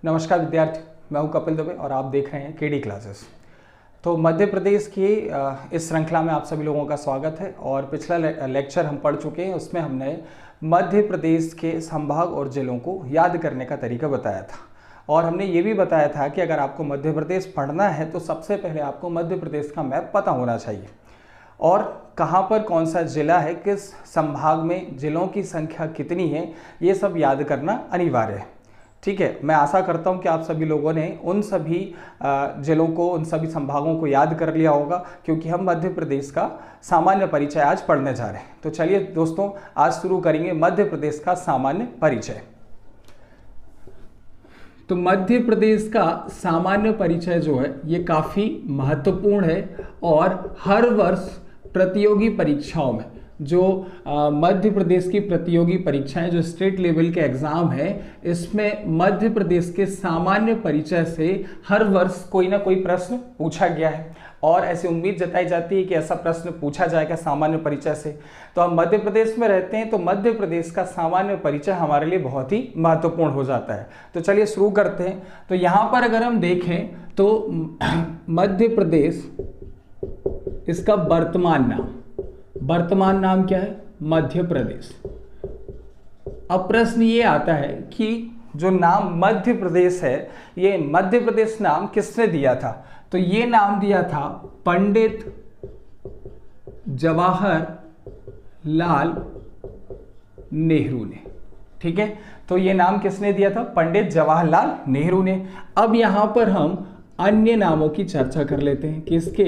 नमस्कार विद्यार्थी, मैं हूं कपिल दुबे और आप देख रहे हैं केडी क्लासेस। तो मध्य प्रदेश की इस श्रृंखला में आप सभी लोगों का स्वागत है। और पिछला लेक्चर हम पढ़ चुके हैं, उसमें हमने मध्य प्रदेश के संभाग और जिलों को याद करने का तरीका बताया था। और हमने ये भी बताया था कि अगर आपको मध्य प्रदेश पढ़ना है तो सबसे पहले आपको मध्य प्रदेश का मैप पता होना चाहिए और कहाँ पर कौन सा जिला है, किस संभाग में जिलों की संख्या कितनी है, ये सब याद करना अनिवार्य है। ठीक है, मैं आशा करता हूँ कि आप सभी लोगों ने उन सभी जिलों को, उन सभी संभागों को याद कर लिया होगा, क्योंकि हम मध्य प्रदेश का सामान्य परिचय आज पढ़ने जा रहे हैं। तो चलिए दोस्तों, आज शुरू करेंगे मध्य प्रदेश का सामान्य परिचय। तो मध्य प्रदेश का सामान्य परिचय जो है ये काफ़ी महत्वपूर्ण है और हर वर्ष प्रतियोगी परीक्षाओं में जो मध्य प्रदेश की प्रतियोगी परीक्षाएं, जो स्टेट लेवल के एग्ज़ाम है, इसमें मध्य प्रदेश के सामान्य परिचय से हर वर्ष कोई ना कोई प्रश्न पूछा गया है और ऐसी उम्मीद जताई जाती है कि ऐसा प्रश्न पूछा जाएगा सामान्य परिचय से। तो हम मध्य प्रदेश में रहते हैं, तो मध्य प्रदेश का सामान्य परिचय हमारे लिए बहुत ही महत्वपूर्ण हो जाता है। तो चलिए शुरू करते हैं। तो यहाँ पर अगर हम देखें तो मध्य प्रदेश, इसका वर्तमान नाम क्या है? मध्य प्रदेश। अब प्रश्न ये आता है कि जो नाम मध्य प्रदेश है, ये मध्य प्रदेश नाम किसने दिया था? तो ये नाम दिया था पंडित जवाहरलाल नेहरू ने। ठीक है, तो ये नाम किसने दिया था? पंडित जवाहरलाल नेहरू ने। अब यहां पर हम अन्य नामों की चर्चा कर लेते हैं कि इसके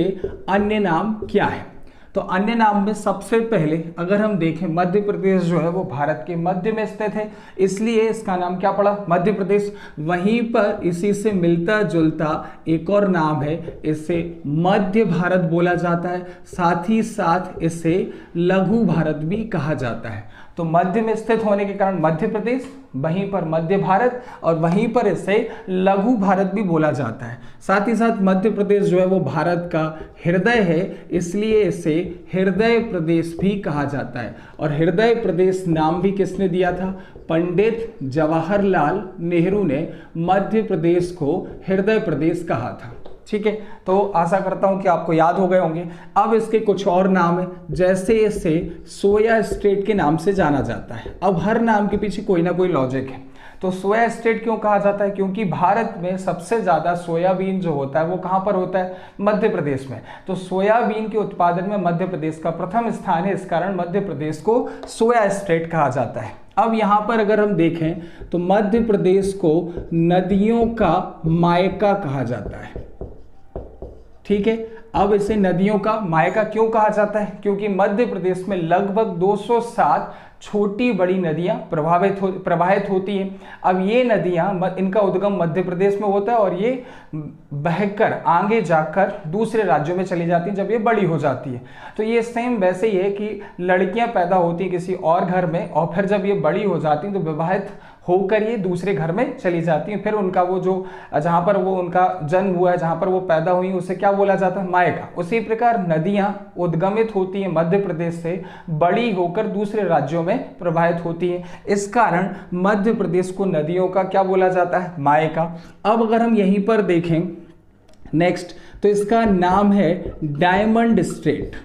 अन्य नाम क्या है। तो अन्य नाम में सबसे पहले अगर हम देखें, मध्य प्रदेश जो है वो भारत के मध्य में स्थित है, इसलिए इसका नाम क्या पड़ा? मध्य प्रदेश। वहीं पर इसी से मिलता जुलता एक और नाम है, इसे मध्य भारत बोला जाता है, साथ ही साथ इसे लघु भारत भी कहा जाता है। तो मध्य में स्थित होने के कारण मध्य प्रदेश, वहीं पर मध्य भारत और वहीं पर इसे लघु भारत भी बोला जाता है। साथ ही साथ मध्य प्रदेश जो है वो भारत का हृदय है, इसलिए इसे हृदय प्रदेश भी कहा जाता है। और हृदय प्रदेश नाम भी किसने दिया था? पंडित जवाहरलाल नेहरू ने मध्य प्रदेश को हृदय प्रदेश कहा था। ठीक है, तो आशा करता हूं कि आपको याद हो गए होंगे। अब इसके कुछ और नाम है, जैसे इसे सोया स्टेट के नाम से जाना जाता है। अब हर नाम के पीछे कोई ना कोई लॉजिक है। तो सोया स्टेट क्यों कहा जाता है? क्योंकि भारत में सबसे ज़्यादा सोयाबीन जो होता है वो कहाँ पर होता है? मध्य प्रदेश में। तो सोयाबीन के उत्पादन में मध्य प्रदेश का प्रथम स्थान है, इस कारण मध्य प्रदेश को सोया स्टेट कहा जाता है। अब यहाँ पर अगर हम देखें तो मध्य प्रदेश को नदियों का मायका कहा जाता है। ठीक है, अब इसे नदियों का मायका क्यों कहा जाता है? क्योंकि मध्य प्रदेश में लगभग 207 छोटी बड़ी नदियां प्रवाहित होती हैं। अब ये नदियां, इनका उद्गम मध्य प्रदेश में होता है और ये बहकर आगे जाकर दूसरे राज्यों में चली जाती हैं जब ये बड़ी हो जाती है। तो ये सेम वैसे ही है कि लड़कियां पैदा होती हैं किसी और घर में और फिर जब ये बड़ी हो जाती हैं तो विवाहित होकर ये दूसरे घर में चली जाती हैं। फिर उनका वो जो जहाँ पर वो उनका जन्म हुआ है, जहाँ पर वो पैदा हुई, उसे क्या बोला जाता है? मायका। उसी प्रकार नदियाँ उद्गमित होती हैं मध्य प्रदेश से, बड़ी होकर दूसरे राज्यों में प्रवाहित होती हैं। इस कारण मध्य प्रदेश को नदियों का क्या बोला जाता है? मायका। अब अगर हम यहीं पर देखें नेक्स्ट, तो इसका नाम है डायमंड स्टेट।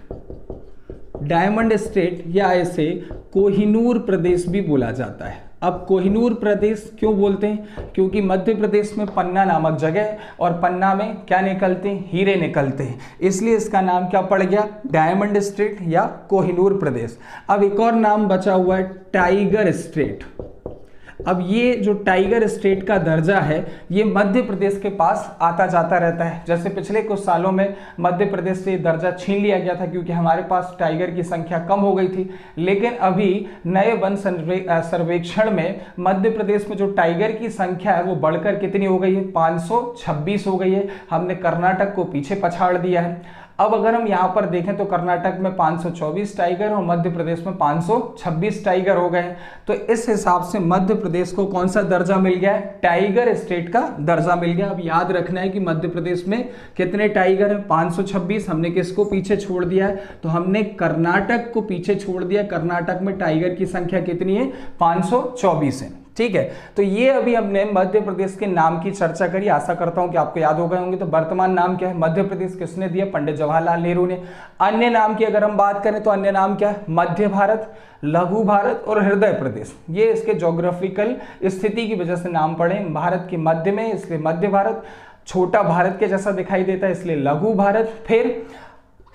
डायमंड स्टेट या इसे कोहिनूर प्रदेश भी बोला जाता है। अब कोहिनूर प्रदेश क्यों बोलते हैं? क्योंकि मध्य प्रदेश में पन्ना नामक जगह है और पन्ना में क्या निकलते हैं? हीरे निकलते हैं, इसलिए इसका नाम क्या पड़ गया? डायमंड स्टेट या कोहिनूर प्रदेश। अब एक और नाम बचा हुआ है, टाइगर स्टेट। अब ये जो टाइगर स्टेट का दर्जा है ये मध्य प्रदेश के पास आता जाता रहता है। जैसे पिछले कुछ सालों में मध्य प्रदेश से दर्जा छीन लिया गया था क्योंकि हमारे पास टाइगर की संख्या कम हो गई थी, लेकिन अभी नए वन सर्वेक्षण में मध्य प्रदेश में जो टाइगर की संख्या है वो बढ़कर कितनी हो गई है? 526 हो गई है। हमने कर्नाटक को पीछे पछाड़ दिया है। अब अगर हम यहाँ पर देखें तो कर्नाटक में 524 टाइगर और मध्य प्रदेश में 526 टाइगर हो गए। तो इस हिसाब से मध्य प्रदेश को कौन सा दर्जा मिल गया है? टाइगर स्टेट का दर्जा मिल गया। अब याद रखना है कि मध्य प्रदेश में कितने टाइगर हैं? 526। हमने किसको पीछे छोड़ दिया है? तो हमने कर्नाटक को पीछे छोड़ दिया। कर्नाटक में टाइगर की संख्या कितनी है? 524 है। ठीक है, तो ये अभी हमने मध्य प्रदेश के नाम की चर्चा करी। आशा करता हूं कि आपको याद हो गए होंगे। तो वर्तमान नाम क्या है मध्य प्रदेश, किसने दिया? पंडित जवाहरलाल नेहरू ने। अन्य नाम की अगर हम बात करें तो अन्य नाम क्या है? मध्य भारत, लघु भारत और हृदय प्रदेश। ये इसके ज्योग्राफिकल स्थिति की वजह से नाम पड़े। भारत के मध्य में इसलिए मध्य भारत, छोटा भारत के जैसा दिखाई देता है इसलिए लघु भारत, फिर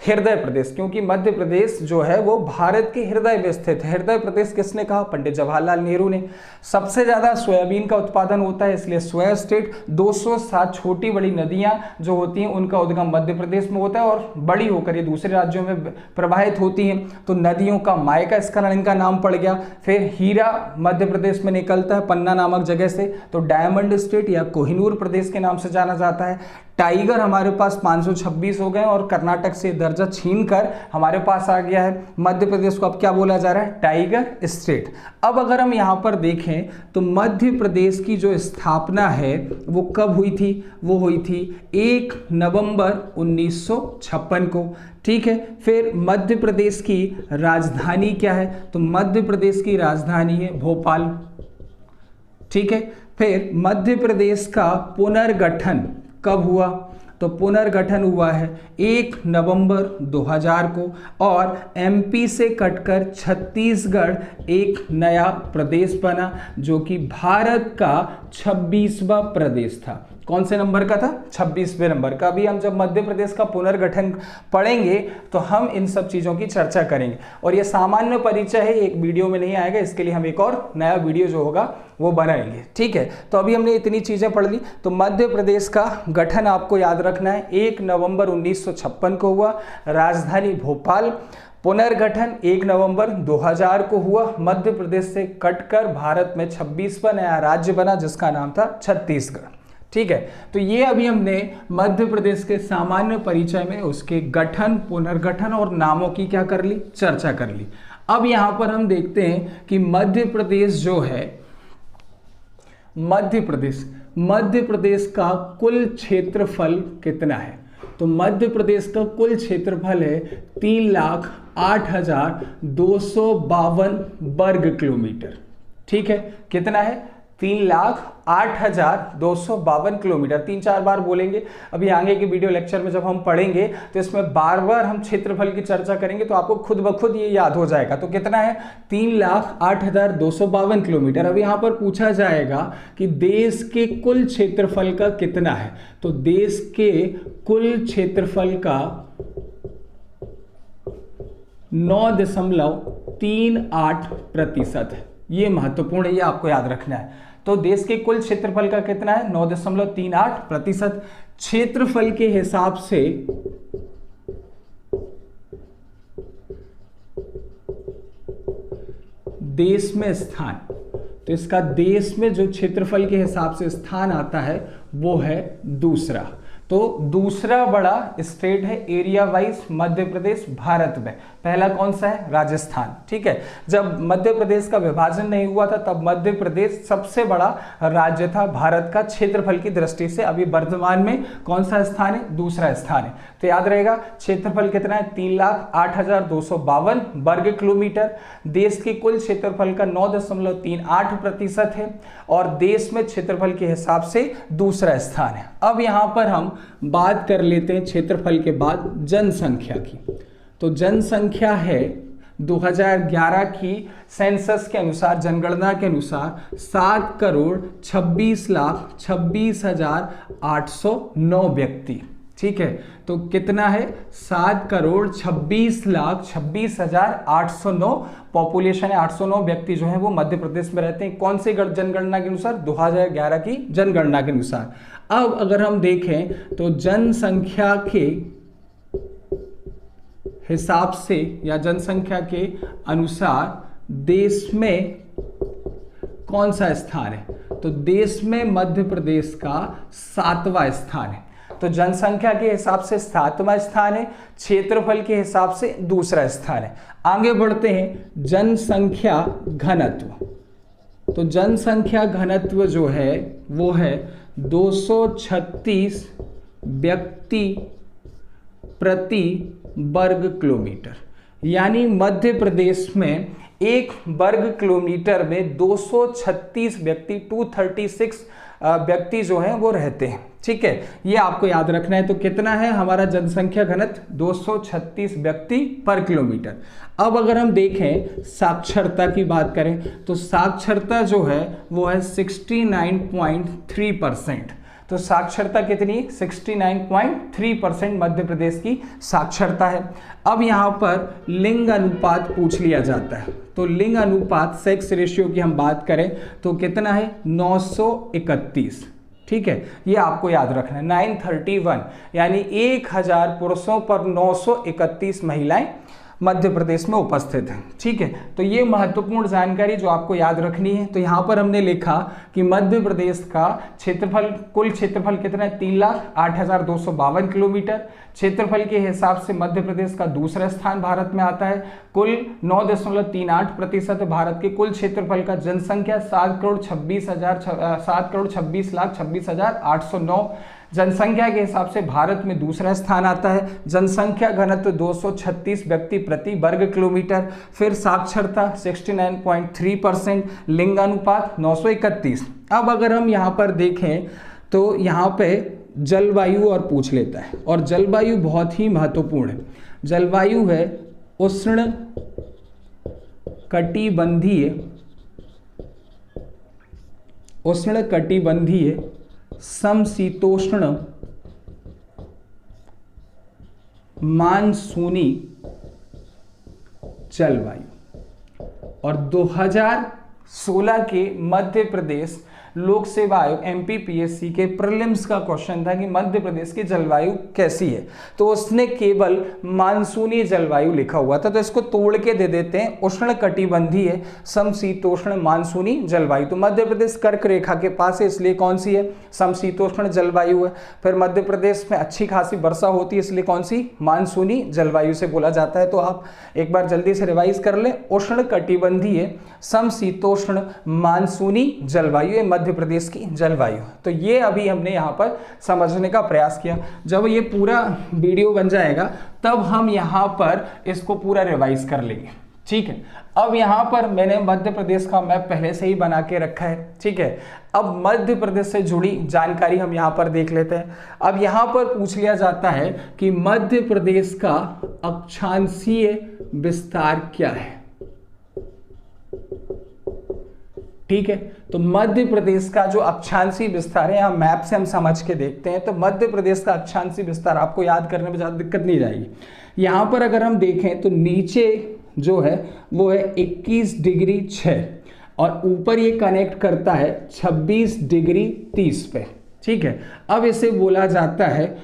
हृदय प्रदेश, क्योंकि मध्य प्रदेश जो है वो भारत के हृदय में स्थित है। हृदय प्रदेश किसने कहा? पंडित जवाहरलाल नेहरू ने। सबसे ज्यादा सोयाबीन का उत्पादन होता है इसलिए सोया स्टेट। 207 छोटी बड़ी नदियां जो होती हैं उनका उद्गम मध्य प्रदेश में होता है और बड़ी होकर ये दूसरे राज्यों में प्रवाहित होती हैं, तो नदियों का मायका इस कारण इनका नाम पड़ गया। फिर हीरा मध्य प्रदेश में निकलता है पन्ना नामक जगह से, तो डायमंड स्टेट या कोहिनूर प्रदेश के नाम से जाना जाता है। टाइगर हमारे पास 526 हो गए और कर्नाटक से दर्जा छीनकर हमारे पास आ गया है। मध्य प्रदेश को अब क्या बोला जा रहा है? Tiger state. अब अगर हम यहाँ पर देखें तो मध्य प्रदेश की जो स्थापना है वो कब हुई थी? वो हुई थी 1 नवंबर 1956 को। ठीक है, फिर मध्य प्रदेश की राजधानी क्या है? तो मध्य प्रदेश की राजधानी है भोपाल। ठीक है, फिर मध्य प्रदेश का पुनर्गठन कब हुआ? तो पुनर्गठन हुआ है 1 नवंबर 2000 को और एमपी से कटकर छत्तीसगढ़ एक नया प्रदेश बना जो कि भारत का 26वां प्रदेश था। कौन से नंबर का था? 26वें नंबर का। अभी हम जब मध्य प्रदेश का पुनर्गठन पढ़ेंगे तो हम इन सब चीज़ों की चर्चा करेंगे और ये सामान्य परिचय है, एक वीडियो में नहीं आएगा, इसके लिए हम एक और नया वीडियो जो होगा वो बनाएंगे। ठीक है, तो अभी हमने इतनी चीज़ें पढ़ ली। तो मध्य प्रदेश का गठन आपको याद रखना है 1 नवंबर 1956 को हुआ, राजधानी भोपाल। पुनर्गठन 1 नवंबर 2000 को हुआ, मध्य प्रदेश से कटकर भारत में 26वां नया राज्य बना जिसका नाम था छत्तीसगढ़। ठीक है, तो ये अभी हमने मध्य प्रदेश के सामान्य परिचय में उसके गठन, पुनर्गठन और नामों की क्या कर ली? चर्चा कर ली। अब यहां पर हम देखते हैं कि मध्य प्रदेश जो है, मध्य प्रदेश का कुल क्षेत्रफल कितना है? तो मध्य प्रदेश का कुल क्षेत्रफल है 3,08,252 वर्ग किलोमीटर। ठीक है, कितना है? 3,08,252 किलोमीटर। 3-4 बार बोलेंगे। अभी आगे के वीडियो लेक्चर में जब हम पढ़ेंगे तो इसमें बार बार हम क्षेत्रफल की चर्चा करेंगे तो आपको खुद ब खुद ये याद हो जाएगा। तो कितना है? 3,08,252 किलोमीटर। अब यहाँ पर पूछा जाएगा कि देश के कुल क्षेत्रफल का कितना है? तो देश के कुल क्षेत्रफल का 9.38% है। ये महत्वपूर्ण है, ये आपको याद रखना है। तो देश के कुल क्षेत्रफल का कितना है? 9.38%। क्षेत्रफल के हिसाब से देश में स्थान, तो इसका देश में जो क्षेत्रफल के हिसाब से स्थान आता है वो है दूसरा। तो दूसरा बड़ा स्टेट है एरिया वाइज मध्य प्रदेश भारत में। पहला कौन सा है? राजस्थान। ठीक है, जब मध्य प्रदेश का विभाजन नहीं हुआ था तब मध्य प्रदेश सबसे बड़ा राज्य था भारत का क्षेत्रफल की दृष्टि से। अभी वर्तमान में कौन सा स्थान है? दूसरा स्थान है। तो याद रहेगा क्षेत्रफल कितना है? 3,08,252 वर्ग किलोमीटर। देश के कुल क्षेत्रफल का 9.38% है और देश में क्षेत्रफल के हिसाब से दूसरा स्थान है। अब यहां पर हम बात कर लेते हैं क्षेत्रफल के बाद जनसंख्या की। तो जनसंख्या है 2011 की सेंसस के अनुसार, जनगणना के अनुसार 7,26,26,809 व्यक्ति। ठीक है, तो कितना है? 7,26,26,809 पॉपुलेशन है। 809 व्यक्ति जो है वो मध्य प्रदेश में रहते हैं। कौन से जनगणना के अनुसार? 2011 की जनगणना के अनुसार। अब अगर हम देखें तो जनसंख्या के हिसाब से या जनसंख्या के अनुसार देश में कौन सा स्थान है? तो देश में मध्य प्रदेश का 7वां स्थान है। तो जनसंख्या के हिसाब से 7वां स्थान है, क्षेत्रफल के हिसाब से दूसरा स्थान है। आगे बढ़ते हैं, जनसंख्या घनत्व। तो जनसंख्या घनत्व जो है वो है 236 व्यक्ति प्रति वर्ग किलोमीटर। यानी मध्य प्रदेश में 1 वर्ग किलोमीटर में 236 व्यक्ति 236 व्यक्ति जो हैं वो रहते हैं। ठीक है, ये आपको याद रखना है। तो कितना है हमारा जनसंख्या घनत्व? 236 व्यक्ति पर किलोमीटर। अब अगर हम देखें साक्षरता की बात करें तो साक्षरता जो है वो है 69.3%। तो साक्षरता कितनी? 69.3% मध्य प्रदेश की साक्षरता है। अब यहाँ पर लिंग अनुपात पूछ लिया जाता है, तो लिंग अनुपात सेक्स रेशियो की हम बात करें तो कितना है? 931। ठीक है, ये आपको याद रखना है। 931 यानी 1000 पुरुषों पर 931 महिलाएं मध्य प्रदेश में उपस्थित हैं। ठीक है, तो ये महत्वपूर्ण जानकारी जो आपको याद रखनी है। तो यहाँ पर हमने लिखा कि मध्य प्रदेश का क्षेत्रफल, कुल क्षेत्रफल कितना है? 3,08,252 किलोमीटर। क्षेत्रफल के हिसाब से मध्य प्रदेश का दूसरा स्थान भारत में आता है। कुल 9.38% भारत के कुल क्षेत्रफल का। जनसंख्या 7,26,809। जनसंख्या के हिसाब से भारत में दूसरा स्थान आता है। जनसंख्या घनत्व 236 व्यक्ति प्रति वर्ग किलोमीटर। फिर साक्षरता 69.3%, लिंगानुपात 931। अब अगर हम यहाँ पर देखें तो यहाँ पे जलवायु और पूछ लेता है, और जलवायु बहुत ही महत्वपूर्ण है। जलवायु है उष्ण कटिबंधीय समशीतोष्ण मानसूनी जलवायु। और 2016 के मध्य प्रदेश लोक सेवा आयोग MPPSC के प्रीलिम्स का क्वेश्चन था कि मध्य प्रदेश की जलवायु कैसी है, तो उसने केवल मानसूनी जलवायु लिखा हुआ था। तो इसको तोड़ के दे देते हैं उष्ण कटिबंधीय समशीतोष्ण मानसूनी जलवायु। तो मध्य प्रदेश कर्क रेखा के पास है, इसलिए कौन सी है? समशीतोष्ण जलवायु है। फिर मध्य प्रदेश में अच्छी खासी वर्षा होती है, इसलिए कौन सी? मानसूनी जलवायु से बोला जाता है। तो आप एक बार जल्दी से रिवाइज कर लें, उष्ण कटिबंधीय समशीतोष्ण मानसूनी जलवायु मध्य प्रदेश की जलवायु। तो ये अभी हमने यहाँ पर समझने का प्रयास किया। जब ये पूरा वीडियो बन जाएगा तब हम यहाँ पर इसको पूरा रिवाइज कर लेंगे। ठीक है, अब यहाँ पर मैंने मध्य प्रदेश का मैप पहले से ही बना के रखा है। ठीक है, अब मध्य प्रदेश से जुड़ी जानकारी हम यहाँ पर देख लेते हैं। अब यहाँ पर पूछ लिया जाता है कि मध्य प्रदेश का अक्षांशीय विस्तार क्या है। ठीक है, तो मध्य प्रदेश का जो अक्षांशीय विस्तार है, यहाँ मैप से हम समझ के देखते हैं। तो मध्य प्रदेश का अक्षांशीय विस्तार आपको याद करने में ज़्यादा दिक्कत नहीं जाएगी। यहाँ पर अगर हम देखें तो नीचे जो है वो है 21 डिग्री 6 और ऊपर ये कनेक्ट करता है 26 डिग्री 30 पे। ठीक है, अब इसे बोला जाता है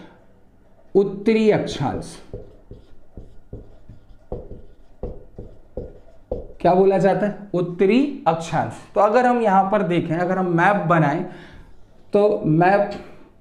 उत्तरी अक्षांश। क्या बोला जाता है? उत्तरी अक्षांश। तो अगर हम यहाँ पर देखें, अगर हम मैप बनाएं तो मैप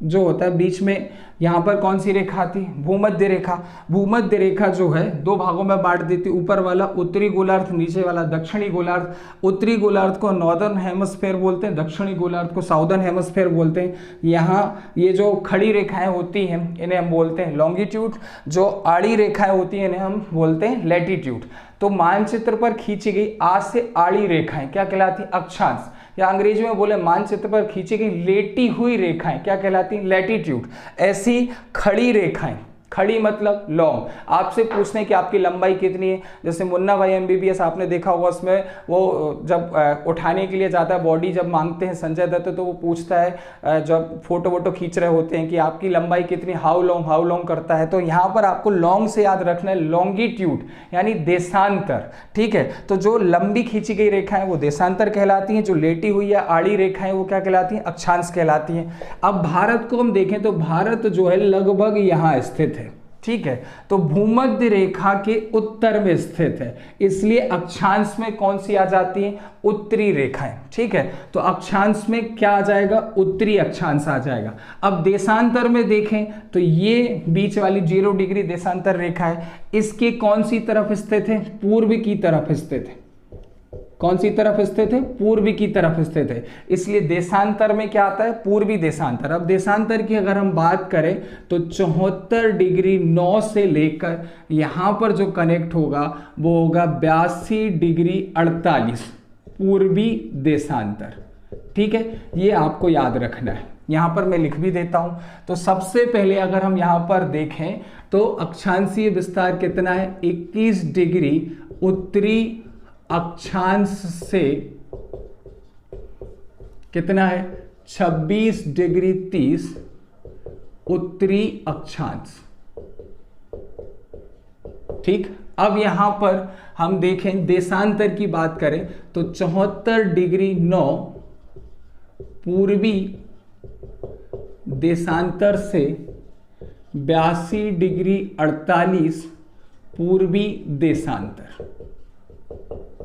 जो होता है बीच में यहाँ पर कौन सी रेखा आती? भूमध्य रेखा। भूमध्य रेखा जो है दो भागों में बांट देती, ऊपर वाला उत्तरी गोलार्ध, नीचे वाला दक्षिणी गोलार्ध। उत्तरी गोलार्ध को नॉर्दर्न हेमिस्फीयर बोलते हैं, दक्षिणी गोलार्ध को साउदर्न हेमिस्फीयर बोलते हैं। यहाँ ये जो खड़ी रेखाएं होती हैं इन्हें हम बोलते हैं लॉन्गिट्यूड, जो आड़ी रेखाएं होती हैं इन्हें हम बोलते हैं लैटिट्यूड। तो मानचित्र पर खींची गई आज से आड़ी रेखाएं क्या कहलाती? अक्षांश, या अंग्रेजी में बोले मानचित्र पर खींची गई लेटी हुई रेखाएं क्या कहलाती? लैटिट्यूड। ऐसी खड़ी रेखाएं, खड़ी मतलब लॉन्ग, आपसे पूछते हैं कि आपकी लंबाई कितनी है। जैसे मुन्ना भाई MBBS आपने देखा होगा, उसमें वो जब उठाने के लिए जाता है बॉडी, जब मांगते हैं संजय दत्त तो वो पूछता है जब फोटो वोटो खींच रहे होते हैं कि आपकी लंबाई कितनी, हाउ लॉन्ग करता है। तो यहाँ पर आपको लॉन्ग से याद रखना है लॉन्गिट्यूड यानी देशांतर। ठीक है, तो जो लंबी खींची गई रेखाएं वो देशांतर कहलाती हैं, जो लेटी हुई या आड़ी रेखाएं वो क्या कहलाती हैं? अक्षांश कहलाती हैं। अब भारत को हम देखें तो भारत जो है लगभग यहाँ स्थित है। ठीक है, तो भूमध्य रेखा के उत्तर में स्थित है, इसलिए अक्षांश में कौन सी आ जाती है? उत्तरी रेखाएं। ठीक है, तो अक्षांश में क्या आ जाएगा? उत्तरी अक्षांश आ जाएगा। अब देशांतर में देखें तो ये बीच वाली 0 डिग्री देशांतर रेखा है, इसके कौन सी तरफ स्थित है? पूर्व की तरफ स्थित है। कौन सी तरफ स्थित है? पूर्वी की तरफ स्थित है, इसलिए देशांतर में क्या आता है? पूर्वी देशांतर। अब देशांतर की अगर हम बात करें तो 74 डिग्री 9 से लेकर यहां पर जो कनेक्ट होगा वो होगा 82 डिग्री 48 पूर्वी देशांतर। ठीक है, ये आपको याद रखना है। यहां पर मैं लिख भी देता हूं। तो सबसे पहले अगर हम यहां पर देखें तो अक्षांशीय विस्तार कितना है? 21 डिग्री उत्तरी अक्षांश से कितना है? 26 डिग्री 30 उत्तरी अक्षांश। ठीक, अब यहां पर हम देखें देशांतर की बात करें तो 74 डिग्री 9 पूर्वी देशांतर से 82 डिग्री 48 पूर्वी देशांतर।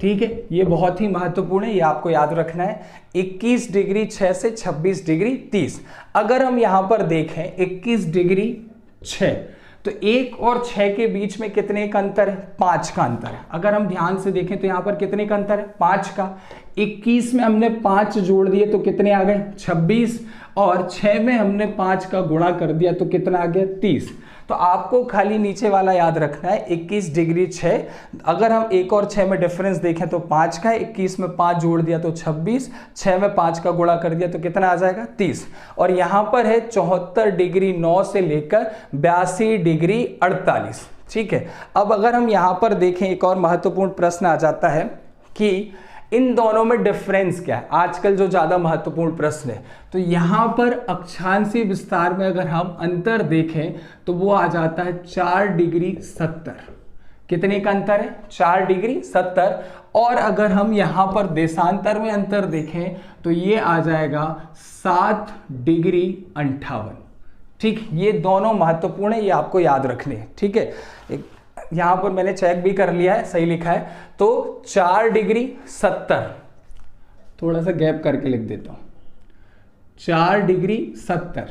ठीक है, ये बहुत ही महत्वपूर्ण है, ये आपको याद रखना है। 21 डिग्री 6 से 26 डिग्री 30। अगर हम यहां पर देखें 21 डिग्री 6 तो 1 और 6 के बीच में कितने का अंतर है? 5 का अंतर है। अगर हम ध्यान से देखें तो यहां पर कितने का अंतर है? 5 का। 21 में हमने 5 जोड़ दिए तो कितने आ गए? 26, और 6 में हमने 5 का गुणा कर दिया तो कितना आ गया? 30। तो आपको खाली नीचे वाला याद रखना है 21 डिग्री 6। अगर हम 1 और 6 में डिफरेंस देखें तो 5 का है, 21 में 5 जोड़ दिया तो 26, 6 में 5 का गुणा कर दिया तो कितना आ जाएगा? 30। और यहां पर है 74 डिग्री 9 से लेकर 82 डिग्री 48। ठीक है, अब अगर हम यहां पर देखें एक और महत्वपूर्ण प्रश्न आ जाता है कि इन दोनों में डिफरेंस क्या है? आजकल जो ज्यादा महत्वपूर्ण प्रश्न है। तो यहां पर अक्षांशीय विस्तार में अगर हम अंतर देखें तो वो आ जाता है 4 डिग्री 70। कितने का अंतर है? 4 डिग्री 70। और अगर हम यहां पर देशांतर में अंतर देखें तो ये आ जाएगा 7 डिग्री 58। ठीक, ये दोनों महत्वपूर्ण है, ये आपको याद रखने हैं। ठीक है, यहां पर मैंने चेक भी कर लिया है, सही लिखा है। तो 4 डिग्री 70, थोड़ा सा गैप करके लिख देता हूं, 4 डिग्री 70।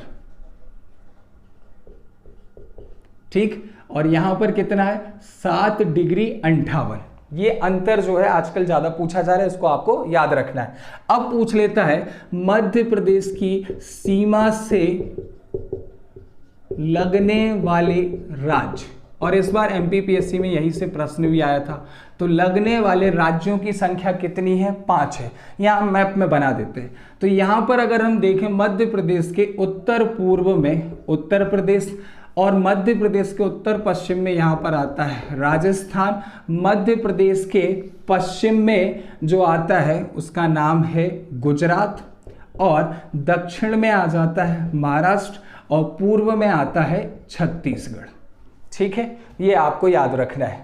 ठीक, और यहां पर कितना है? 7 डिग्री 58। ये अंतर जो है आजकल ज्यादा पूछा जा रहा है, इसको आपको याद रखना है। अब पूछ लेता है मध्य प्रदेश की सीमा से लगने वाले राज्य, और इस बार एमपीपीएससी में यही से प्रश्न भी आया था। तो लगने वाले राज्यों की संख्या कितनी है? 5 है। यहां मैप में बना देते हैं। तो यहां पर अगर हम देखें मध्य प्रदेश के उत्तर पूर्व में उत्तर प्रदेश, और मध्य प्रदेश के उत्तर पश्चिम में यहां पर आता है राजस्थान। मध्य प्रदेश के पश्चिम में जो आता है उसका नाम है गुजरात, और दक्षिण में आ जाता है महाराष्ट्र, और पूर्व में आता है छत्तीसगढ़। ठीक है, ये आपको याद रखना है।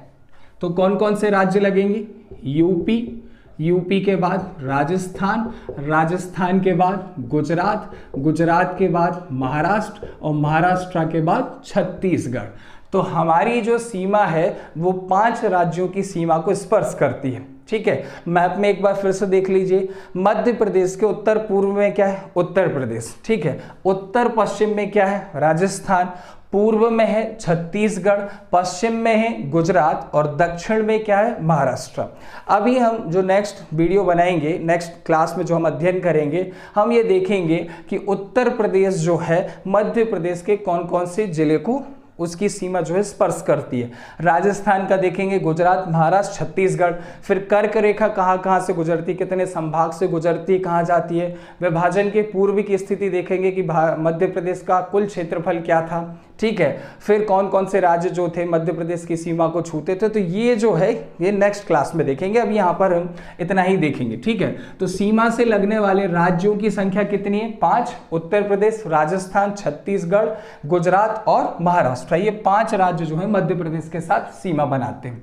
तो कौन कौन से राज्य लगेंगे? यूपी, यूपी के बाद राजस्थान, राजस्थान के बाद गुजरात, गुजरात के बाद महाराष्ट्र, और महाराष्ट्र के बाद छत्तीसगढ़। तो हमारी जो सीमा है वो 5 राज्यों की सीमा को स्पर्श करती है। ठीक है, मैप में एक बार फिर से देख लीजिए। मध्य प्रदेश के उत्तर पूर्व में क्या है? उत्तर प्रदेश। ठीक है, उत्तर पश्चिम में क्या है? राजस्थान, पूर्व में है छत्तीसगढ़, पश्चिम में है गुजरात, और दक्षिण में क्या है? महाराष्ट्र। अभी हम जो नेक्स्ट वीडियो बनाएंगे, नेक्स्ट क्लास में जो हम अध्ययन करेंगे, हम ये देखेंगे कि उत्तर प्रदेश जो है मध्य प्रदेश के कौन कौन से जिले को उसकी सीमा जो है स्पर्श करती है। राजस्थान का देखेंगे, गुजरात, महाराष्ट्र, छत्तीसगढ़। फिर कर्क रेखा कहाँ कहाँ से गुजरती, कितने संभाग से गुजरती, कहाँ जाती है। विभाजन के पूर्व की स्थिति देखेंगे कि मध्य प्रदेश का कुल क्षेत्रफल क्या था। ठीक है, फिर कौन कौन से राज्य जो थे मध्य प्रदेश की सीमा को छूते थे। तो ये जो है ये नेक्स्ट क्लास में देखेंगे। अब यहाँ पर हम इतना ही देखेंगे। ठीक है, तो सीमा से लगने वाले राज्यों की संख्या कितनी है? 5। उत्तर प्रदेश, राजस्थान, छत्तीसगढ़, गुजरात और महाराष्ट्र। ये 5 राज्य जो है मध्य प्रदेश के साथ सीमा बनाते हैं।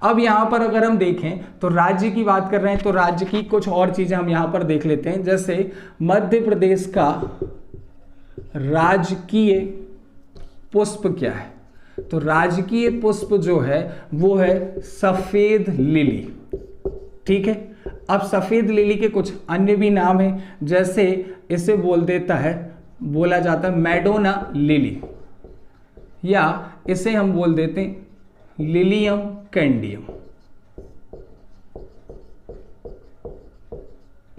अब यहाँ पर अगर हम देखें तो राज्य की बात कर रहे हैं, तो राज्य की कुछ और चीजें हम यहाँ पर देख लेते हैं। जैसे मध्य प्रदेश का राजकीय पुष्प क्या है? तो राजकीय पुष्प जो है वो है सफेद लिली। ठीक है, अब सफेद लिली के कुछ अन्य भी नाम हैं, जैसे इसे बोला जाता है मैडोना लिली, या इसे हम बोल देते हैं लिलियम कैंडियम।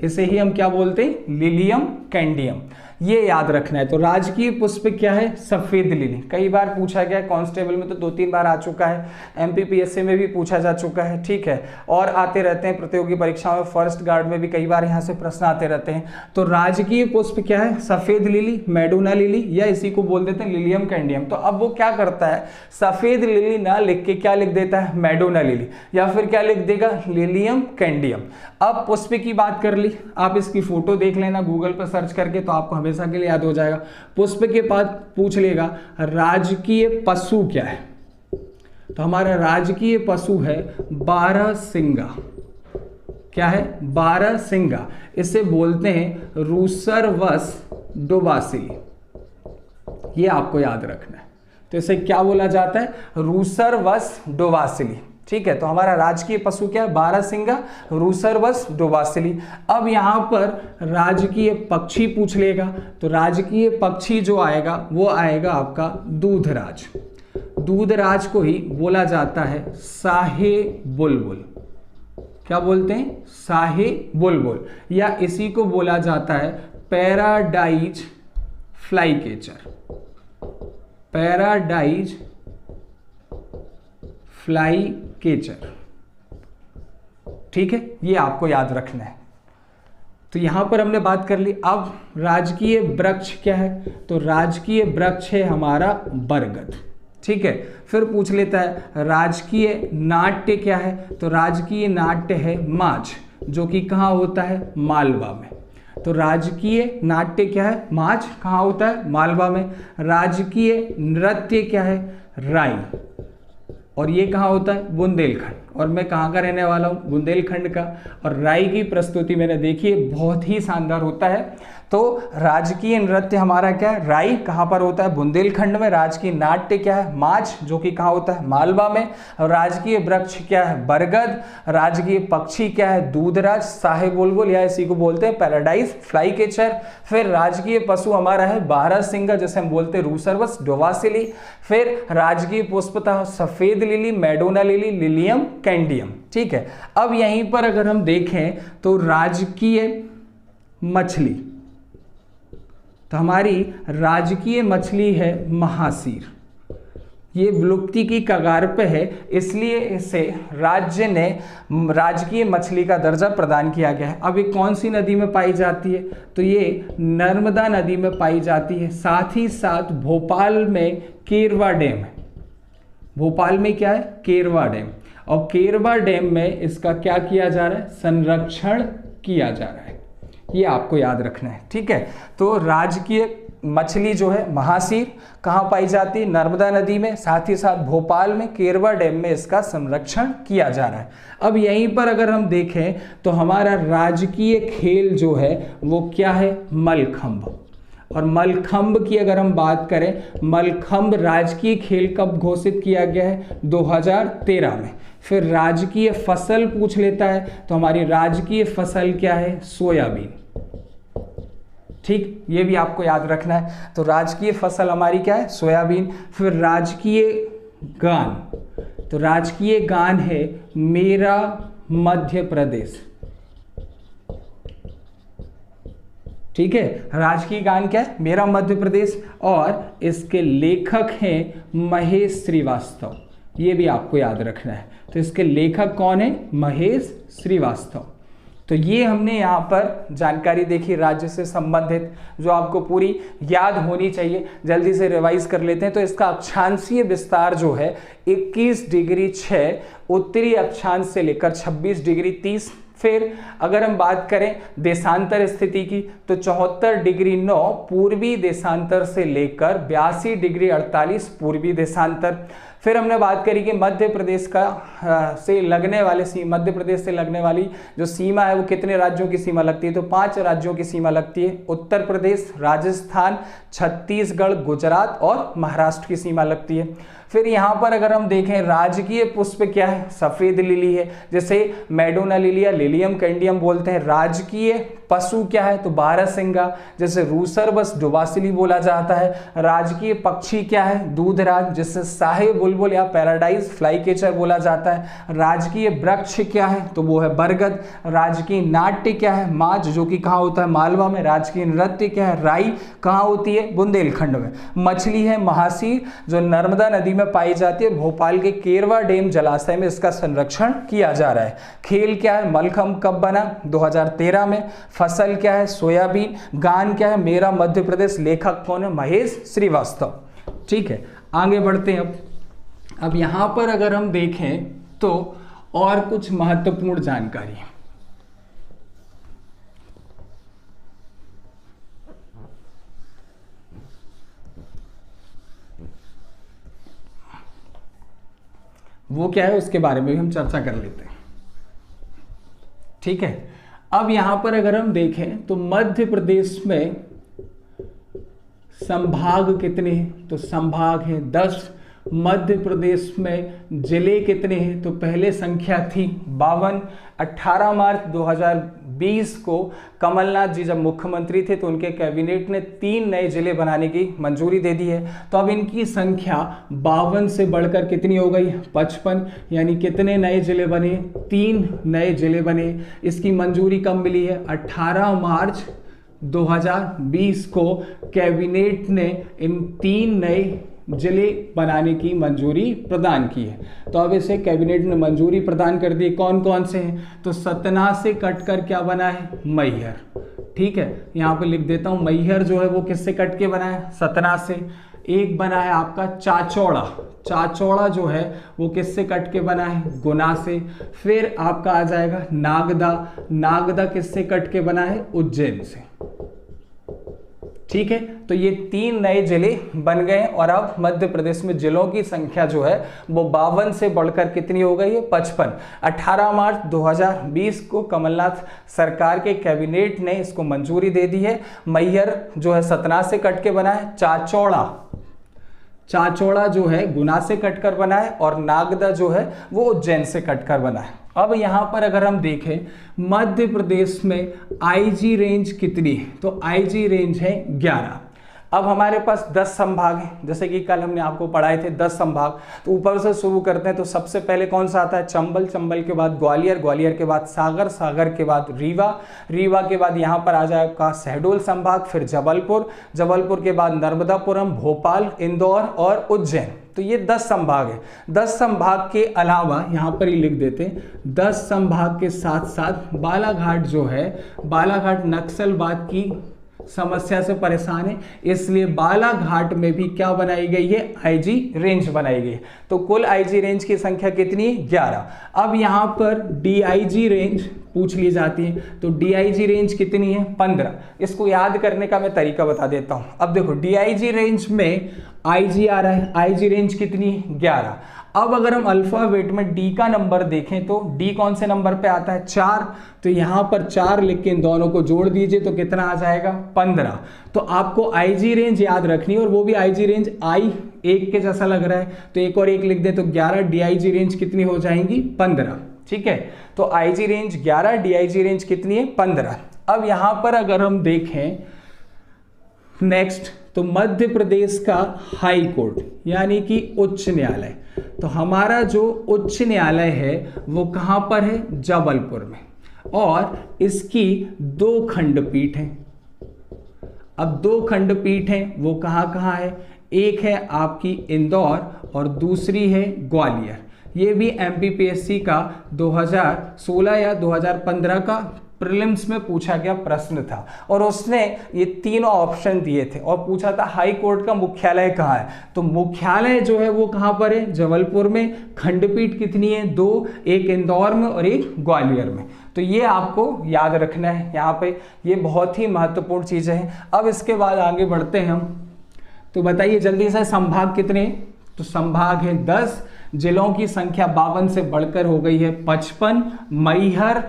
इसे ही हम क्या बोलते हैं, लिलियम कैंडियम। ये याद रखना है। तो राजकीय पुष्प क्या है, सफेद लिली। कई बार पूछा गया है, कांस्टेबल में तो 2-3 बार आ चुका है, एमपीपीएससी में भी पूछा जा चुका है, ठीक है, और आते रहते हैं प्रतियोगी परीक्षाओं में, फॉरेस्ट गार्ड में भी कई बार यहाँ से प्रश्न आते रहते हैं। तो राजकीय पुष्प क्या है, सफेद लिली, मेडोना लिली, या इसी को बोल देते हैं लिलियम कैंडियम। तो अब वो क्या करता है, सफेद लिली ना लिख के क्या लिख देता है, मेडोना लिली, या फिर क्या लिख देगा, लिलियम कैंडियम। अब पुष्प की बात कर ली, आप इसकी फोटो देख लेना गूगल पर सर्च करके, तो आपको हमेशा के लिए याद हो जाएगा। पुष्प के बाद पूछ लेगा राजकीय पशु क्या है, तो हमारा राजकीय पशु है बारहसिंगा। क्या है, बारहसिंगा। इसे बोलते हैं रूसरवस डोबासिली। ये आपको याद रखना है। तो इसे क्या बोला जाता है, रूसरवस डोबासिली, ठीक है। तो हमारा राजकीय पशु क्या है, बारहसिंगा, रूसरवस डोबासिली। अब यहां पर राजकीय पक्षी पूछ लेगा, तो राजकीय पक्षी जो आएगा वो आएगा आपका दूधराज। दूधराज को ही बोला जाता है साहे बुलबुल। क्या बोलते हैं, साहे बुलबुल, या इसी को बोला जाता है पैराडाइज फ्लाईकेचर। पैराडाइज फ्लाईकेचर, ठीक है, ये आपको याद रखना है। तो यहां पर हमने बात कर ली। अब राजकीय वृक्ष क्या है, तो राजकीय वृक्ष है हमारा बरगद, ठीक है। फिर पूछ लेता है राजकीय नाट्य क्या है, तो राजकीय नाट्य है माछ, जो कि कहाँ होता है, मालवा में। तो राजकीय नाट्य क्या है, माछ, कहाँ होता है, मालवा में। राजकीय नृत्य क्या है, राई, और ये कहाँ होता है, बुंदेलखंड। और मैं कहाँ का रहने वाला हूँ, बुंदेलखंड का। और राई की प्रस्तुति मैंने देखी है, बहुत ही शानदार होता है। तो राजकीय नृत्य हमारा क्या है, राई, कहाँ पर होता है, बुंदेलखंड में। राजकीय नाट्य क्या है, माछ, जो कि कहाँ होता है, मालवा में। और राजकीय वृक्ष क्या है, बरगद। राजकीय पक्षी क्या है, दूधराज, साहे बुलबुल, या इसी को बोलते हैं पैराडाइज फ्लाईकेचर। फिर राजकीय पशु हमारा है बारहसिंगा, जैसे हम बोलते हैं रूसरवस डोबासिली। फिर राजकीय पुष्प था सफेद लिली, मेडोना लिली, लिलियम कैंडियम, ठीक है। अब यहीं पर अगर हम देखें तो राजकीय मछली, तो हमारी राजकीय मछली है महासीर। ये विलुप्ति की कगार पे है, इसलिए इसे राज्य ने राजकीय मछली का दर्जा प्रदान किया गया है। अब ये कौन सी नदी में पाई जाती है, तो ये नर्मदा नदी में पाई जाती है। साथ ही साथ भोपाल में केरवा डैम है। भोपाल में क्या है, केरवा डैम। और केरवा डैम में इसका क्या किया जा रहा है, संरक्षण किया जा रहा है। ये आपको याद रखना है, ठीक है। तो राजकीय मछली जो है महासीर कहाँ पाई जाती है, नर्मदा नदी में। साथ ही साथ भोपाल में केरवा डैम में इसका संरक्षण किया जा रहा है। अब यहीं पर अगर हम देखें तो हमारा राजकीय खेल जो है वो क्या है, मलखंभ। और मलखंभ की अगर हम बात करें, मलखंभ राजकीय खेल कब घोषित किया गया है, 2013 में। फिर राजकीय फसल पूछ लेता है, तो हमारी राजकीय फसल क्या है, सोयाबीन, ठीक, ये भी आपको याद रखना है। तो राजकीय फसल हमारी क्या है, सोयाबीन। फिर राजकीय गान, तो राजकीय गान है मेरा मध्य प्रदेश, ठीक है। राजकीय गान क्या है, मेरा मध्य प्रदेश। और इसके लेखक हैं महेश श्रीवास्तव, ये भी आपको याद रखना है। तो इसके लेखक कौन है, महेश श्रीवास्तव। तो ये हमने यहाँ पर जानकारी देखी राज्य से संबंधित, जो आपको पूरी याद होनी चाहिए। जल्दी से रिवाइज कर लेते हैं। तो इसका अक्षांशीय विस्तार जो है 21 डिग्री 6 उत्तरी अक्षांश से लेकर 26 डिग्री 30। फिर अगर हम बात करें देशांतर स्थिति की, तो 74 डिग्री 9 पूर्वी देशांतर से लेकर 82 डिग्री 48 पूर्वी देशांतर। फिर हमने बात करी कि मध्य प्रदेश से लगने वाली जो सीमा है वो कितने राज्यों की सीमा लगती है, तो 5 राज्यों की सीमा लगती है। उत्तर प्रदेश, राजस्थान, छत्तीसगढ़, गुजरात और महाराष्ट्र की सीमा लगती है। फिर यहाँ पर अगर हम देखें राजकीय पुष्प क्या है, सफेद लिली है, जैसे मैडोना लिली या लिलियम कैंडियम बोलते हैं। राजकीय पशु क्या है, तो बारहसिंगा, जैसे रूसर बस डुबासिली बोला जाता है। राजकीय पक्षी क्या है, दूधराज, जिससे शाही बुलबुल या पैराडाइज फ्लाईकेचर बोला जाता है। राजकीय वृक्ष क्या है, तो वो है बरगद। राजकीय नाट्य क्या है, माच, जो कि कहाँ होता है, मालवा में। राजकीय नृत्य क्या है, राई, कहाँ होती है, बुंदेलखंड में। मछली है महासी, जो नर्मदा नदी में पाई जाती है। भोपाल के केरवा डैम जलाशय में इसका संरक्षण किया जा रहा है। खेल क्या है, मलखम्ब कब बना, 2013 में। फसल क्या है, सोयाबीन। गान क्या है, मेरा मध्य प्रदेश। लेखक कौन है, महेश श्रीवास्तव। ठीक है, आगे बढ़ते हैं। अब यहां पर अगर हम देखें तो और कुछ महत्वपूर्ण जानकारी, वो क्या है उसके बारे में भी हम चर्चा कर लेते हैं। ठीक है, अब यहां पर अगर हम देखें तो मध्य प्रदेश में संभाग कितने हैं, तो संभाग है 10। मध्य प्रदेश में जिले कितने हैं, तो पहले संख्या थी 52। 18 मार्च 2020 को कमलनाथ जी जब मुख्यमंत्री थे तो उनके कैबिनेट ने 3 नए जिले बनाने की मंजूरी दे दी है। तो अब इनकी संख्या 52 से बढ़कर कितनी हो गई, 55। यानी कितने नए जिले बने, 3 नए जिले बने। इसकी मंजूरी कब मिली है, 18 मार्च 2020 को कैबिनेट ने इन 3 नए जिले बनाने की मंजूरी प्रदान की है। तो अब इसे कैबिनेट ने मंजूरी प्रदान कर दी। कौन कौन से हैं, तो सतना से कटकर क्या बना है, मैहर। ठीक है, यहाँ पे लिख देता हूँ, मैहर जो है वो किससे कट के बना है, सतना से। एक बना है आपका चाचौड़ा, चाचौड़ा जो है वो किससे कट के बना है, गुना से। फिर आपका आ जाएगा नागदा, नागदा किससे कट के बना है, उज्जैन से। ठीक है, तो ये 3 नए जिले बन गए और अब मध्य प्रदेश में जिलों की संख्या जो है वो 52 से बढ़कर कितनी हो गई है, 55। 18 मार्च 2020 को कमलनाथ सरकार के कैबिनेट ने इसको मंजूरी दे दी है। मैहर जो है सतना से कट के बना है, चाचौड़ा, चाचौड़ा जो है गुना से कटकर बना है और नागदा जो है वो उज्जैन से कटकर बना है। अब यहाँ पर अगर हम देखें मध्य प्रदेश में आईजी रेंज कितनी है, तो आईजी रेंज है 11। अब हमारे पास 10 संभाग हैं, जैसे कि कल हमने आपको पढ़ाए थे 10 संभाग। तो ऊपर से शुरू करते हैं। तो सबसे पहले कौन सा आता है, चंबल, चंबल के बाद ग्वालियर, ग्वालियर के बाद सागर, सागर के बाद रीवा, रीवा के बाद यहाँ पर आ जाए आपका शहडोल संभाग, फिर जबलपुर, जबलपुर के बाद नर्मदापुरम, भोपाल, इंदौर और उज्जैन। तो ये 10 संभाग है। 10 संभाग के अलावा यहाँ पर ही लिख देते हैं, 10 संभाग के साथ साथ बालाघाट जो है, बालाघाट नक्सलवाद की समस्या से परेशान है, इसलिए बालाघाट में भी क्या बनाई गई है, आईजी रेंज बनाई गई है। तो कुल आईजी रेंज की संख्या कितनी है, 11। अब यहाँ पर डीआईजी रेंज पूछ ली जाती है, तो डीआईजी रेंज कितनी है, 15। इसको याद करने का मैं तरीका बता देता हूँ। अब देखो डीआईजी रेंज में आईजी आ रहा है, आईजी रेंज कितनी है, 11। अब अगर हम अल्फाबेट में डी का नंबर देखें तो डी कौन से नंबर पे आता है, 4। तो यहाँ पर 4 लिख के इन दोनों को जोड़ दीजिए तो कितना आ जाएगा, 15। तो आपको आईजी रेंज याद रखनी है और वो भी आईजी रेंज आई 1 के जैसा लग रहा है, तो 1 और 1 लिख दे तो 11। डीआईजी रेंज कितनी हो जाएंगी, 15। ठीक है, तो आईजी रेंज 11, डीआईजी रेंज कितनी है, 15। अब यहाँ पर अगर हम देखें नेक्स्ट, तो मध्य प्रदेश का हाई कोर्ट यानी कि उच्च न्यायालय, तो हमारा जो उच्च न्यायालय है वो कहाँ पर है, जबलपुर में, और इसकी 2 खंडपीठ हैं। अब 2 खंडपीठ हैं वो कहाँ कहाँ है, एक है आपकी इंदौर और दूसरी है ग्वालियर। ये भी एमपीपीएससी का 2016 या 2015 का प्रीलिम्स में पूछा गया प्रश्न था और उसने ये तीनों ऑप्शन दिए थे और पूछा था हाई कोर्ट का मुख्यालय कहाँ है। तो मुख्यालय जो है वो कहाँ पर है, जबलपुर में। खंडपीठ कितनी है, 2, एक इंदौर में और एक ग्वालियर में। तो ये आपको याद रखना है यहाँ पे, ये बहुत ही महत्वपूर्ण चीज़ें हैं। अब इसके बाद आगे बढ़ते हैं हम, तो बताइए जल्दी से संभाग कितने, तो संभाग है 10, जिलों की संख्या 52 से बढ़कर हो गई है 55। मैहर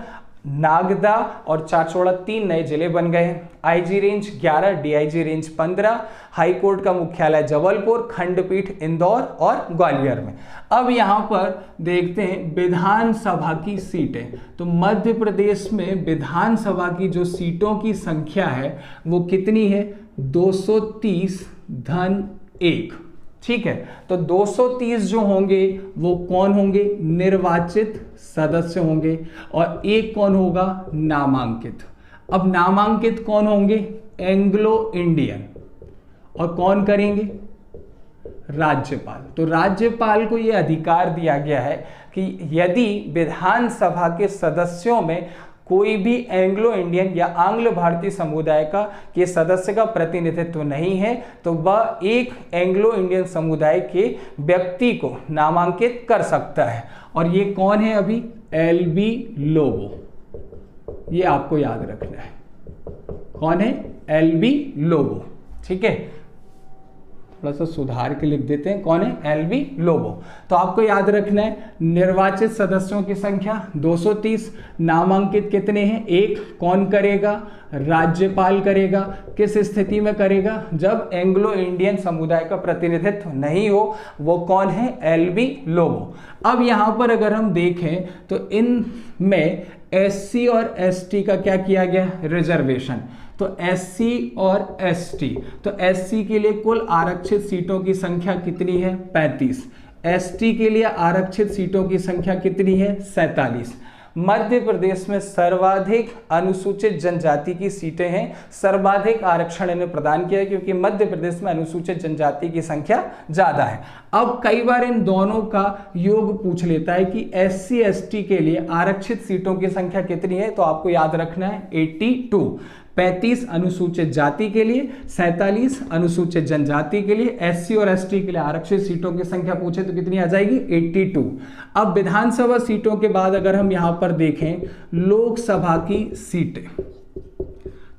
नागदा और चाचौड़ा 3 नए जिले बन गए हैं। IG range 11, DIG range 15, high court का मुख्यालय जबलपुर, खंडपीठ इंदौर और ग्वालियर में। अब यहाँ पर देखते हैं विधानसभा की सीटें। तो मध्य प्रदेश में विधानसभा की जो सीटों की संख्या है वो कितनी है? 230-1। ठीक है, तो 230 जो होंगे वो कौन होंगे? निर्वाचित सदस्य होंगे, और एक कौन होगा? नामांकित। अब नामांकित कौन होंगे? Anglo Indian. और कौन करेंगे? राज्यपाल। तो राज्यपाल को यह अधिकार दिया गया है कि यदि विधानसभा के सदस्यों में कोई भी एंग्लो इंडियन या आंग्ल भारतीय समुदाय का के सदस्य का प्रतिनिधित्व नहीं है तो वह एक एंग्लो इंडियन समुदाय के व्यक्ति को नामांकित कर सकता है। और ये कौन है? अभी एलबी लोबो। ये आपको याद रखना है। कौन है? एलबी लोबो। ठीक है, थोड़ा सा सुधार के लिख देते हैं। कौन है? एलबी लोबो। तो आपको याद रखना है निर्वाचित सदस्यों की संख्या 230, नामांकित कितने हैं? 1। कौन करेगा? राज्यपाल करेगा। किस स्थिति में करेगा? जब एंग्लो इंडियन समुदाय का प्रतिनिधित्व नहीं हो। वो कौन है? एलबी लोबो। अब यहां पर अगर हम देखें तो इनमें एससी और एसटी का क्या किया गया? रिजर्वेशन। तो एससी और एसटी, तो एससी के लिए कुल आरक्षित सीटों की संख्या कितनी है? 35। एसटी के लिए आरक्षित सीटों की संख्या कितनी है? 47। मध्य प्रदेश में सर्वाधिक अनुसूचित जनजाति की सीटें हैं। सर्वाधिक आरक्षण इन्हें प्रदान किया है क्योंकि मध्य प्रदेश में अनुसूचित जनजाति की संख्या ज्यादा है। अब कई बार इन दोनों का योग पूछ लेता है कि एससी एसटी के लिए आरक्षित सीटों की संख्या कितनी है, तो आपको याद रखना है 82। 35 अनुसूचित जाति के लिए, 47 अनुसूचित जनजाति के लिए। एससी और एसटी के लिए आरक्षित सीटों की संख्या पूछे तो कितनी आ जाएगी? 82। अब विधानसभा सीटों के बाद अगर हम यहां पर देखें लोकसभा की सीटें,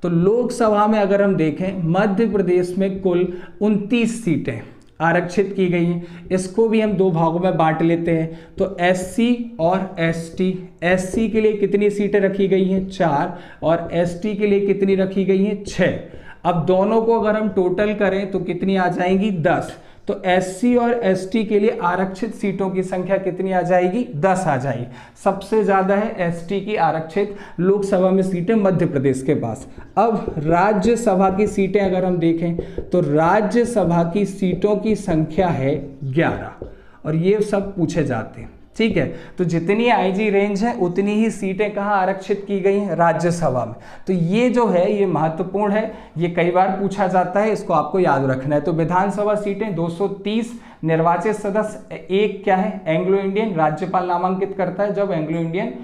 तो लोकसभा में अगर हम देखें मध्य प्रदेश में कुल 29 सीटें आरक्षित की गई हैं। इसको भी हम 2 भागों में बांट लेते हैं। तो एससी और एसटी, एससी के लिए कितनी सीटें रखी गई हैं? 4, और एसटी के लिए कितनी रखी गई हैं? 6। अब दोनों को अगर हम टोटल करें तो कितनी आ जाएंगी? 10। तो एससी और एसटी के लिए आरक्षित सीटों की संख्या कितनी आ जाएगी? 10 आ जाएगी। सबसे ज्यादा है एसटी की आरक्षित लोकसभा में सीटें मध्य प्रदेश के पास। अब राज्यसभा की सीटें अगर हम देखें तो राज्यसभा की सीटों की संख्या है 11, और ये सब पूछे जाते हैं। ठीक है, तो जितनी आईजी रेंज है उतनी ही सीटें कहाँ आरक्षित की गई हैं? राज्यसभा में। तो ये जो है ये महत्वपूर्ण है, ये कई बार पूछा जाता है, इसको आपको याद रखना है। तो विधानसभा सीटें 230, निर्वाचित सदस्य 1 क्या है? Anglo Indian. राज्यपाल नामांकित करता है जब एंग्लो इंडियन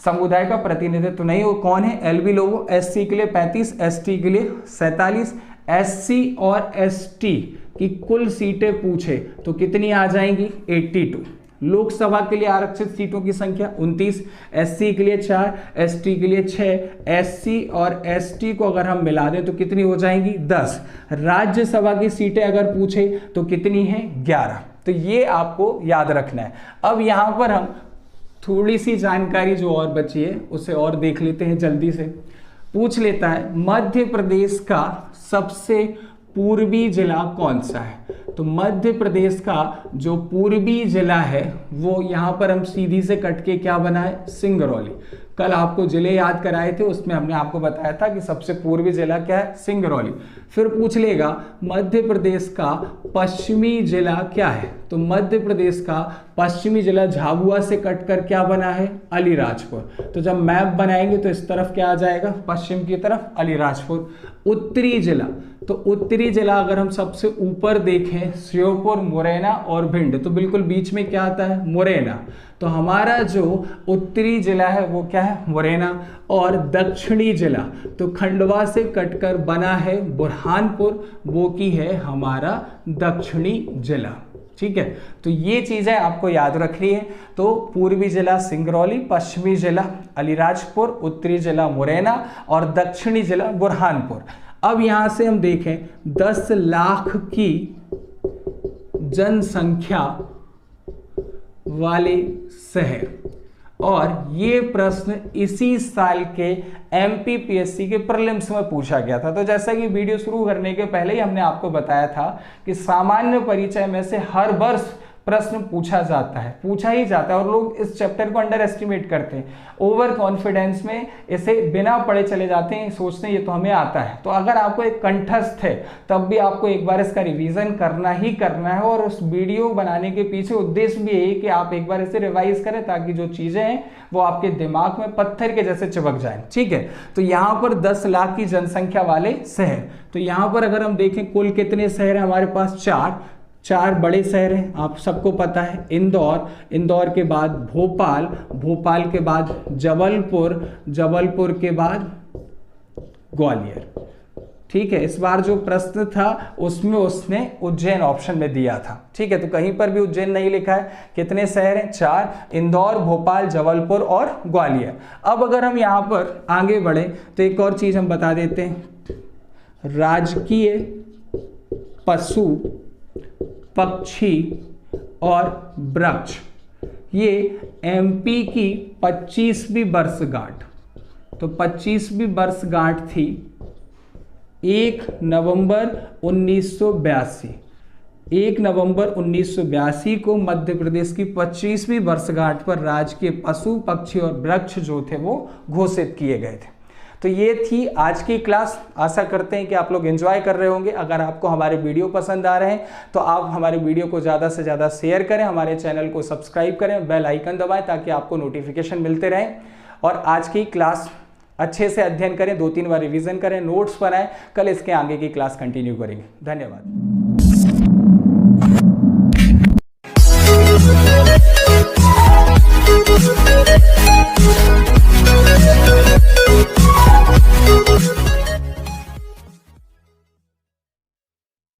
समुदाय का प्रतिनिधित्व तो नहीं हो। कौन है? एलबी लोबो। एससी के लिए 35, एसटी के लिए 47। एससी और एसटी की कुल सीटें पूछे तो कितनी आ जाएंगी? 82। लोकसभा के लिए आरक्षित सीटों की संख्या 29, एससी के लिए 4, एसटी के लिए 6। एससी और एसटी को अगर हम मिला दें तो कितनी हो जाएंगी? 10। राज्यसभा की सीटें अगर पूछे तो कितनी है? 11। तो ये आपको याद रखना है। अब यहां पर हम थोड़ी सी जानकारी जो और बची है उसे और देख लेते हैं। जल्दी से पूछ लेता है मध्य प्रदेश का सबसे पूर्वी जिला कौन सा है? तो मध्य प्रदेश का जो पूर्वी जिला है वो यहां पर हम सीधी से कट के क्या बना है? सिंगरौली। कल आपको जिले याद कराए थे, उसमें हमने आपको बताया था कि सबसे पूर्वी जिला क्या है? सिंगरौली। फिर पूछ लेगा मध्य प्रदेश का पश्चिमी जिला क्या है? तो मध्य प्रदेश का पश्चिमी जिला झाबुआ से कटकर क्या बना है? अलीराजपुर। तो जब मैप बनाएंगे तो इस तरफ क्या आ जाएगा? पश्चिम की तरफ अलीराजपुर। उत्तरी जिला, तो उत्तरी जिला अगर हम सबसे ऊपर देखें श्योपुर, मुरैना और भिंड, तो बिल्कुल बीच में क्या आता है? मुरैना। तो हमारा जो उत्तरी जिला है वो क्या है? मुरैना। और दक्षिणी जिला तो खंडवा से कटकर बना है बुरहानपुर, वो की है हमारा दक्षिणी जिला। ठीक है, तो ये चीजें आपको याद रखनी है। तो पूर्वी जिला सिंगरौली, पश्चिमी जिला अलीराजपुर, उत्तरी जिला मुरैना और दक्षिणी जिला बुरहानपुर। अब यहां से हम देखें 10 लाख की जनसंख्या वाले शहर। और ये प्रश्न इसी साल के एमपीपीएससी के प्रीलिम्स में पूछा गया था। तो जैसा कि वीडियो शुरू करने के पहले ही हमने आपको बताया था कि सामान्य परिचय में से हर वर्ष प्रश्न पूछा जाता है, पूछा ही जाता है, और लोग इस चैप्टर को अंडर एस्टिमेट करते हैं, ओवर कॉन्फिडेंस में इसे बिना पढ़े चले जाते हैं, सोचते हैं ये तो हमें आता है। तो अगर आपको एक कंठस्थ है तब भी आपको एक बार इसका रिवीजन करना ही करना है, और उस वीडियो बनाने के पीछे उद्देश्य भी है कि आप एक बार इसे रिवाइज करें ताकि जो चीजें हैं वो आपके दिमाग में पत्थर के जैसे चिपक जाए। ठीक है, तो यहाँ पर 10 लाख की जनसंख्या वाले शहर, तो यहाँ पर अगर हम देखें कुल कितने शहर हैं हमारे पास, चार बड़े शहर हैं, आप सबको पता है। इंदौर के बाद भोपाल के बाद जबलपुर के बाद ग्वालियर। ठीक है, इस बार जो प्रश्न था उसमें उसने उज्जैन ऑप्शन में दिया था। ठीक है, तो कहीं पर भी उज्जैन नहीं लिखा है। कितने शहर हैं? 4, इंदौर, भोपाल, जबलपुर और ग्वालियर। अब अगर हम यहाँ पर आगे बढ़े तो एक और चीज हम बता देते हैं, राजकीय पशु पक्षी और वृक्ष, ये एमपी की 25वीं वर्षगांठ, तो 25वीं वर्षगांठ थी 1 नवंबर 1982। 1 नवंबर 1982 को मध्य प्रदेश की 25वीं वर्षगांठ पर राजकीय पशु पक्षी और वृक्ष जो थे वो घोषित किए गए थे। तो ये थी आज की क्लास। आशा करते हैं कि आप लोग एंजॉय कर रहे होंगे। अगर आपको हमारे वीडियो पसंद आ रहे हैं तो आप हमारे वीडियो को ज़्यादा से ज़्यादा शेयर करें, हमारे चैनल को सब्सक्राइब करें, बेल आइकन दबाएं ताकि आपको नोटिफिकेशन मिलते रहें। और आज की क्लास अच्छे से अध्ययन करें, 2-3 बार रिवीजन करें, नोट्स बनाएं। कल इसके आगे की क्लास कंटिन्यू करेंगे। धन्यवाद।